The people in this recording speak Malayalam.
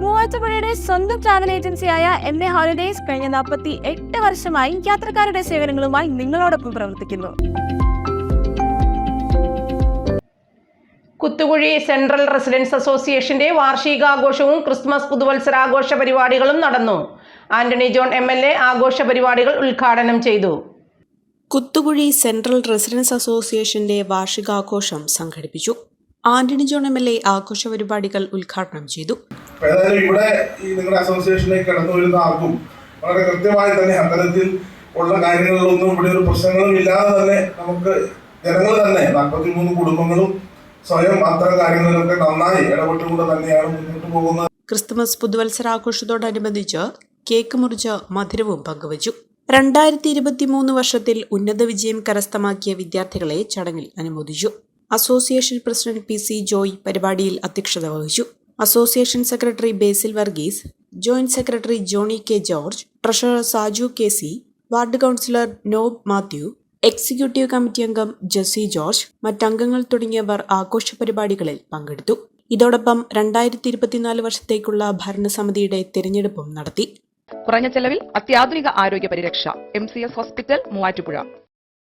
മൂവാറ്റുപുഴയുടെ സ്വന്തം ട്രാവൽ ഏജൻസിയായ MA ഹോളിഡേയ്സ് കഴിഞ്ഞ 48 വർഷമായി യാത്രക്കാരുടെ സേവനങ്ങളുമായി നിങ്ങളോടൊപ്പം പ്രവർത്തിക്കുന്നു. കുത്തുകുഴി സെൻട്രൽ റെസിഡൻസ് അസോസിയേഷന്റെ വാർഷികാഘോഷവും ക്രിസ്മസ് പുതുവത്സരാഘോഷ പരിപാടികളും നടന്നു. ആന്റണി ജോൺ MLA ആഘോഷ പരിപാടികൾ ഉദ്ഘാടനം ചെയ്തു. കുത്തുകുഴി സെൻട്രൽ റെസിഡൻസ് അസോസിയേഷന്റെ വാർഷികാഘോഷം സംഘടിപ്പിച്ചു. ആന്റണി ജോൺ MLA ആഘോഷ പരിപാടികൾ ഉദ്ഘാടനം ചെയ്തു. ഇവിടെ ഈ നിങ്ങളുടെ അസോസിയേഷനിലേക്ക് കടന്നു വരുന്ന ആർക്കും വളരെ കൃത്യമായി തന്നെ അത്തരത്തിൽ ഉള്ള കാര്യങ്ങളിലൊന്നും ഇവിടെ ഒരു പ്രശ്നങ്ങളും ഇല്ലാതെ തന്നെ നമുക്ക് ജനങ്ങൾ തന്നെ 43 കുടുംബങ്ങളും സ്വയം അത്തരം കാര്യങ്ങളിലൊക്കെ നന്നായി ഇടപെട്ടുകൊണ്ട് തന്നെയാണ് മുന്നോട്ട് പോകുന്നത്. ക്രിസ്തുമസ് പുതുവത്സരാഘോഷത്തോടനുബന്ധിച്ച് കേക്ക് മുറിച്ച് മധുരവും പങ്കുവച്ചു. 2023 വർഷത്തിൽ ഉന്നത വിജയം കരസ്ഥമാക്കിയ വിദ്യാർത്ഥികളെ ചടങ്ങിൽ അനുമോദിച്ചു. അസോസിയേഷൻ പ്രസിഡന്റ് PC ജോയ് പരിപാടിയിൽ അധ്യക്ഷത വഹിച്ചു. Association secretary Basil Varghese, joint secretary Johny K. George, treasurer Saju KC, ward councillor നോബ് മാത്യു, എക്സിക്യൂട്ടീവ് കമ്മിറ്റി അംഗം ജെസ്സി ജോർജ്, മറ്റംഗങ്ങൾ തുടങ്ങിയവർ ആഘോഷ പരിപാടികളിൽ പങ്കെടുത്തു. ഇതോടൊപ്പം 2024 വർഷത്തേക്കുള്ള ഭരണസമിതിയുടെ തിരഞ്ഞെടുപ്പും നടത്തി. കുറഞ്ഞ ചെലവിൽ അത്യാധുനിക ആരോഗ്യ പരിരക്ഷ MCS ഹോസ്പിറ്റൽ മൂവാറ്റുപുഴ.